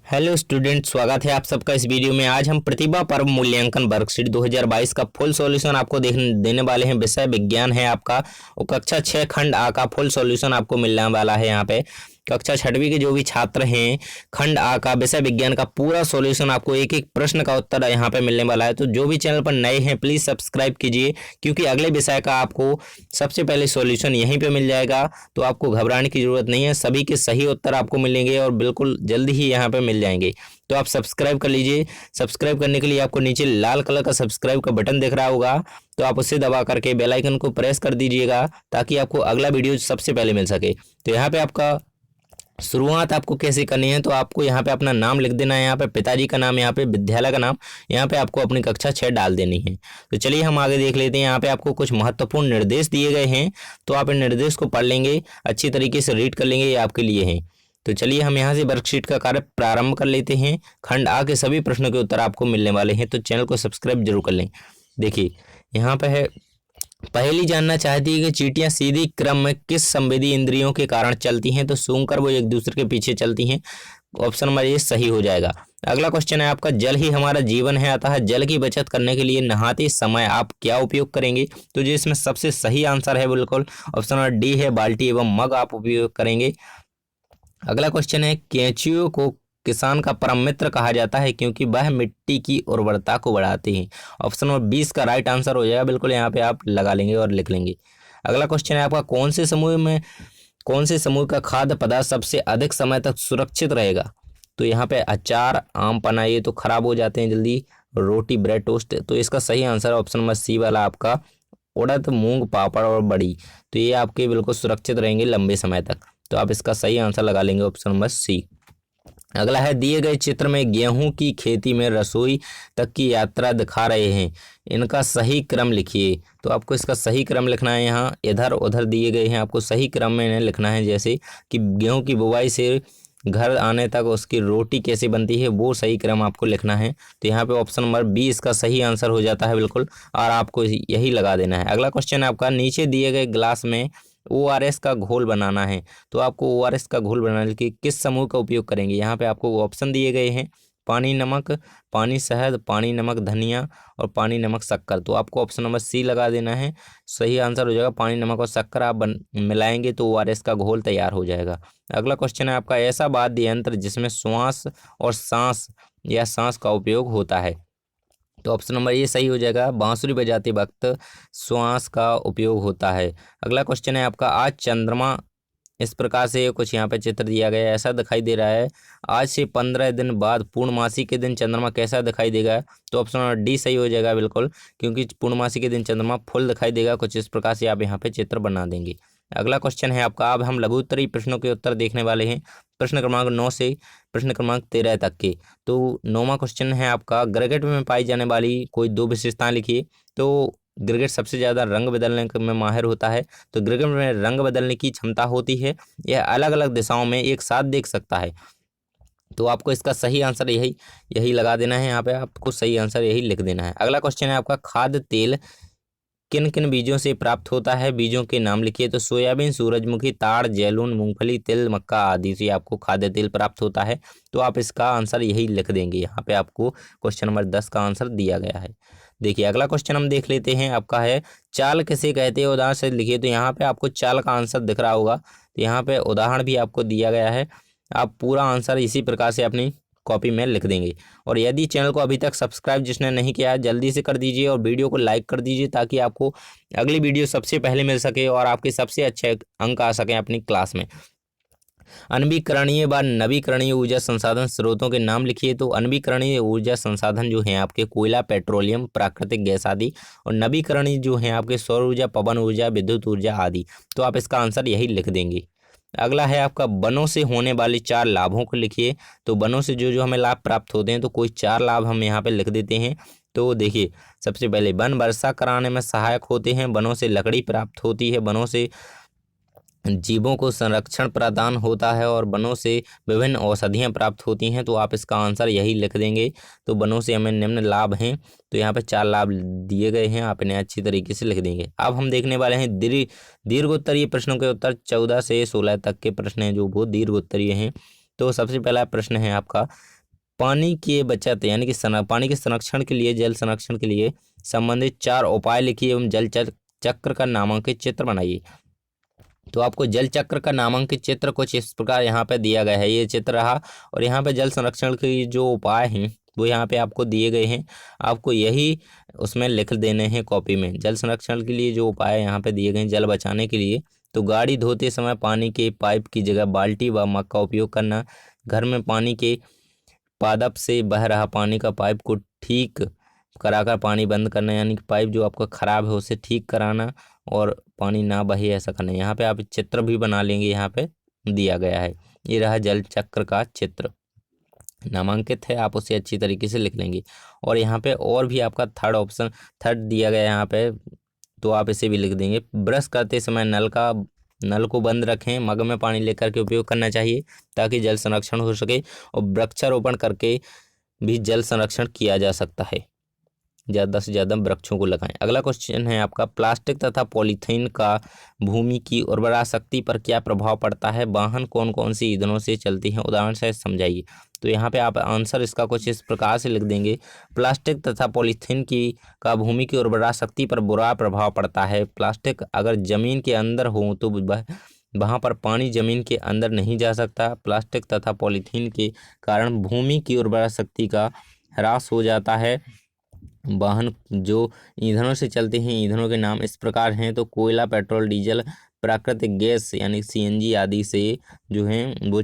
Hello student, स्वागत है आप सबका इस वीडियो में। आज हम प्रतिभा पर्व मूल्यांकन वर्कशीट 2022 का फुल सॉल्यूशन आपको देने वाले हैं। विषय विज्ञान है आपका और कक्षा 6 खंड आ का फुल सॉल्यूशन आपको मिलने वाला है। यहाँ पे कक्षा 6वीं के जो भी छात्र हैं, खंड आ का विषय विज्ञान का पूरा सॉल्यूशन आपको एक एक प्रश्न का उत्तर यहाँ पे मिलने वाला है। तो जो भी चैनल पर नए हैं प्लीज़ सब्सक्राइब कीजिए, क्योंकि अगले विषय का आपको सबसे पहले सॉल्यूशन यहीं पे मिल जाएगा। तो आपको घबराने की ज़रूरत नहीं है, सभी के सही उत्तर आपको मिलेंगे और बिल्कुल जल्दी ही यहाँ पे मिल जाएंगे। तो आप सब्सक्राइब कर लीजिए। सब्सक्राइब करने के लिए आपको नीचे लाल कलर का सब्सक्राइब का बटन दिख रहा होगा, तो आप उसे दबा करके बेल आइकन को प्रेस कर दीजिएगा ताकि आपको अगला वीडियो सबसे पहले मिल सके। तो यहाँ पे आपका शुरुआत आपको कैसे करनी है, तो आपको यहाँ पे अपना नाम लिख देना है। यहाँ पे पिताजी का नाम, यहाँ पे विद्यालय का नाम, यहाँ पे आपको अपनी कक्षा 6 डाल देनी है। तो चलिए हम आगे देख लेते हैं। यहाँ पे आपको कुछ महत्वपूर्ण निर्देश दिए गए हैं, तो आप इन निर्देश को पढ़ लेंगे, अच्छी तरीके से रीड कर लेंगे, ये आपके लिए हैं। तो चलिए हम यहाँ से वर्कशीट का कार्य प्रारंभ कर लेते हैं। खंड आ के सभी प्रश्नों के उत्तर आपको मिलने वाले हैं, तो चैनल को सब्सक्राइब जरूर कर लें। देखिए यहाँ पे है, पहली जानना चाहती है कि चींटियां सीधी क्रम में किस संवेदी इंद्रियों के कारण चलती हैं। तो सूंघकर वो एक दूसरे के पीछे चलती हैं। ऑप्शन नंबर ये सही हो जाएगा। अगला क्वेश्चन है आपका, जल ही हमारा जीवन है, अतः जल की बचत करने के लिए नहाते समय आप क्या उपयोग करेंगे। तो जो इसमें सबसे सही आंसर है बिल्कुल ऑप्शन नंबर डी है, बाल्टी एवं मग आप उपयोग करेंगे। अगला क्वेश्चन है, केंचुओं को किसान का परम मित्र कहा जाता है क्योंकि वह मिट्टी की उर्वरता को बढ़ाते हैं। ऑप्शन नंबर 20 का राइट आंसर हो जाएगा, बिल्कुल यहाँ पे आप लगा लेंगे और लिख लेंगे। अगला क्वेश्चन है आपका, कौन से समूह का खाद्य पदार्थ सबसे अधिक समय तक सुरक्षित रहेगा। तो यहाँ पे अचार, आम पन्ना, ये तो खराब हो जाते हैं जल्दी, रोटी, ब्रेड, टोस्ट। तो इसका सही आंसर ऑप्शन नंबर सी वाला आपका उड़द, मूंग, पापड़ और बड़ी। तो ये आपके बिल्कुल सुरक्षित रहेंगे लंबे समय तक। तो आप इसका सही आंसर लगा लेंगे ऑप्शन नंबर सी। अगला है, दिए गए चित्र में गेहूं की खेती में रसोई तक की यात्रा दिखा रहे हैं, इनका सही क्रम लिखिए। तो आपको इसका सही क्रम लिखना है। यहाँ इधर उधर दिए गए हैं, आपको सही क्रम में इन्हें लिखना है। जैसे कि गेहूं की बुवाई से घर आने तक उसकी रोटी कैसे बनती है, वो सही क्रम आपको लिखना है। तो यहाँ पे ऑप्शन नंबर बी इसका सही आंसर हो जाता है बिल्कुल, और आपको यही लगा देना है। अगला क्वेश्चन है आपका, नीचे दिए गए गिलास में ORS का घोल बनाना है, तो आपको ORS का घोल बनाने के किस समूह का उपयोग करेंगे। यहाँ पे आपको ऑप्शन दिए गए हैं, पानी नमक, पानी शहद, पानी नमक धनिया और पानी नमक शक्कर। तो आपको ऑप्शन नंबर सी लगा देना है, सही आंसर हो जाएगा। पानी नमक और शक्कर आप मिलाएंगे तो ORS का घोल तैयार हो जाएगा। अगला क्वेश्चन है आपका, ऐसा वाद्य यंत्र जिसमें श्वास और सांस या सांस का उपयोग होता है। तो ऑप्शन नंबर ये सही हो जाएगा, बांसुरी बजाते वक्त श्वास का उपयोग होता है। अगला क्वेश्चन है आपका, आज चंद्रमा, इस प्रकार से कुछ यहाँ पे चित्र दिया गया है, ऐसा दिखाई दे रहा है। आज से 15 दिन बाद पूर्णमासी के दिन चंद्रमा कैसा दिखाई देगा। तो ऑप्शन नंबर डी सही हो जाएगा बिल्कुल, क्योंकि पूर्णमासी के दिन चंद्रमा फुल दिखाई देगा। कुछ इस प्रकार से आप यहाँ पे चित्र बना देंगे। अगला क्वेश्चन है आपका, अब हम लघु उत्तरीय प्रश्नों के उत्तर देखने वाले हैं, प्रश्न क्रमांक 9 से प्रश्न क्रमांक 13 तक के। तो 9वां क्वेश्चन है आपका, गिरगिट में पाई जाने वाली कोई 2 विशेषताएं लिखिए। तो गिरगिट सबसे ज़्यादा रंग बदलने में माहिर होता है। तो गिरगिट में रंग बदलने की क्षमता होती है, यह अलग अलग दिशाओं में एक साथ देख सकता है। तो आपको इसका सही आंसर यही लगा देना है। यहाँ पे आपको सही आंसर यही लिख देना है। अगला क्वेश्चन है आपका, खाद्य तेल किन किन बीजों से प्राप्त होता है, बीजों के नाम लिखिए। तो सोयाबीन, सूरजमुखी, ताड़, जैलून, मूंगफली, तिल, मक्का आदि से आपको खाद्य तेल प्राप्त होता है। तो आप इसका आंसर यही लिख देंगे। यहाँ पे आपको क्वेश्चन नंबर 10 का आंसर दिया गया है। देखिए अगला क्वेश्चन हम देख लेते हैं, आपका है, चाल किसे कहते हैं, उदाहरण से लिखिए। तो यहाँ पे आपको चाल का आंसर दिख रहा होगा, तो यहाँ पे उदाहरण भी आपको दिया गया है। आप पूरा आंसर इसी प्रकार से अपनी कॉपी में लिख देंगे। और यदि चैनल को अभी तक सब्सक्राइब जिसने नहीं किया है जल्दी से कर दीजिए और वीडियो को लाइक कर दीजिए, ताकि आपको अगली वीडियो सबसे पहले मिल सके और आपके सबसे अच्छे अंक आ सकें अपनी क्लास में। अनवीकरणीय व नवीकरणीय ऊर्जा संसाधन स्रोतों के नाम लिखिए। तो अनवीकरणीय ऊर्जा संसाधन जो हैं आपके कोयला, पेट्रोलियम, प्राकृतिक गैस आदि, और नवीकरणीय जो हैं आपके सौर ऊर्जा, पवन ऊर्जा, विद्युत ऊर्जा आदि। तो आप इसका आंसर यही लिख देंगे। अगला है आपका, वनों से होने वाले 4 लाभों को लिखिए। तो वनों से जो जो हमें लाभ प्राप्त होते हैं, तो कोई 4 लाभ हम यहाँ पे लिख देते हैं। तो देखिए सबसे पहले, वन वर्षा कराने में सहायक होते हैं, वनों से लकड़ी प्राप्त होती है, वनों से जीवों को संरक्षण प्रदान होता है, और वनों से विभिन्न औषधियाँ प्राप्त होती हैं। तो आप इसका आंसर यही लिख देंगे। तो वनों से हमें निम्न लाभ हैं, तो यहाँ पे 4 लाभ दिए गए हैं, आप इन्हें अच्छी तरीके से लिख देंगे। अब हम देखने वाले हैं दीर्घोत्तरीय प्रश्नों के उत्तर। 14 से 16 तक के प्रश्न हैं जो वो दीर्घोत्तरीय हैं। तो सबसे पहला प्रश्न है आपका, पानी की बचत यानी कि पानी के संरक्षण के लिए, जल संरक्षण के लिए संबंधित 4 उपाय लिखिए एवं जल चक्र का नामांकित चित्र बनाइए। तो आपको जल चक्र का नामांकित चित्र कुछ इस प्रकार यहाँ पे दिया गया है, ये चित्र रहा। और यहाँ पे जल संरक्षण के जो उपाय हैं वो यहाँ पे आपको दिए गए हैं, आपको यही उसमें लिख देने हैं कॉपी में। जल संरक्षण के लिए जो उपाय यहाँ पे दिए गए हैं जल बचाने के लिए, तो गाड़ी धोते समय पानी के पाइप की जगह बाल्टी व मग का उपयोग करना, घर में पानी के पादप से बह रहा पानी का पाइप को ठीक कराकर पानी बंद करना, यानी कि पाइप जो आपका ख़राब है उसे ठीक कराना और पानी ना बहे ऐसा करना। यहाँ पे आप चित्र भी बना लेंगे, यहाँ पे दिया गया है। ये रहा जल चक्र का चित्र, नामांकित है, आप उसे अच्छी तरीके से लिख लेंगे। और यहाँ पे और भी आपका थर्ड दिया गया है यहाँ पे, तो आप इसे भी लिख देंगे। ब्रश करते समय नल को बंद रखें, मग में पानी लेकर के उपयोग करना चाहिए ताकि जल संरक्षण हो सके। और वृक्षारोपण करके भी जल संरक्षण किया जा सकता है, ज़्यादा से ज़्यादा वृक्षों को लगाएं। अगला क्वेश्चन है आपका, प्लास्टिक तथा पॉलीथीन का भूमि की उर्वरा शक्ति पर क्या प्रभाव पड़ता है? वाहन कौन कौन सी ईंधनों से चलती हैं, उदाहरण से समझाइए। तो यहाँ पे आप आंसर इसका कुछ इस प्रकार से लिख देंगे, प्लास्टिक तथा पॉलीथीन का भूमि की उर्वरा शक्ति पर बुरा प्रभाव पड़ता है। प्लास्टिक अगर जमीन के अंदर हो तो वहाँ पर पानी जमीन के अंदर नहीं जा सकता। प्लास्टिक तथा पॉलीथीन के कारण भूमि की उर्वरा शक्ति का ह्रास हो जाता है। वाहन जो ईंधनों से चलते हैं, ईंधनों के नाम इस प्रकार हैं, तो कोयला, पेट्रोल, डीजल, प्राकृतिक गैस यानी सीएनजी आदि से जो हैं वो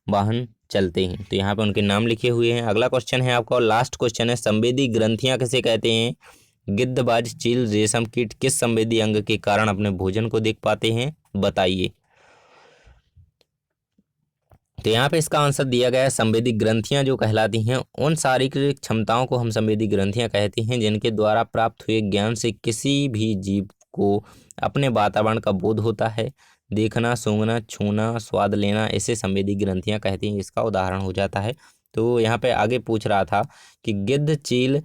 वाहन चलते हैं। तो यहाँ पे उनके नाम लिखे हुए हैं। अगला क्वेश्चन है आपका, लास्ट क्वेश्चन है, संवेदी ग्रंथियाँ किसे कहते हैं? गिद्धबाज, चील, रेशम कीट किस संवेदी अंग के कारण अपने भोजन को देख पाते हैं, बताइए। तो यहाँ पे इसका आंसर दिया गया है, संवेदी ग्रंथियाँ जो कहलाती हैं उन शारीरिक क्षमताओं को हम संवेदी ग्रंथियाँ कहते हैं जिनके द्वारा प्राप्त हुए ज्ञान से किसी भी जीव को अपने वातावरण का बोध होता है। देखना, सूंघना, छूना, स्वाद लेना, इसे संवेदी ग्रंथियाँ कहती हैं। इसका उदाहरण हो जाता है। तो यहाँ पे आगे पूछ रहा था कि गिद्ध, चील,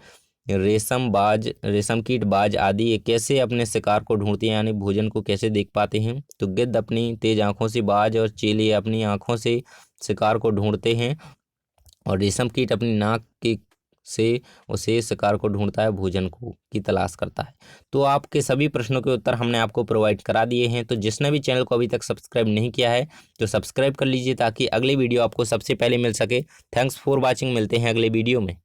रेशम कीट, बाज आदि ये कैसे अपने शिकार को ढूंढती हैं, यानी भोजन को कैसे देख पाते हैं? तो गिद्ध अपनी तेज आंखों से, बाज और चील ये अपनी आंखों से शिकार को ढूंढते हैं, और रेशम कीट अपनी नाक के से उसे शिकार को ढूंढता है, भोजन को की तलाश करता है। तो आपके सभी प्रश्नों के उत्तर हमने आपको प्रोवाइड करा दिए हैं। तो जिसने भी चैनल को अभी तक सब्सक्राइब नहीं किया है तो सब्सक्राइब कर लीजिए ताकि अगली वीडियो आपको सबसे पहले मिल सके। थैंक्स फॉर वॉचिंग, मिलते हैं अगले वीडियो में।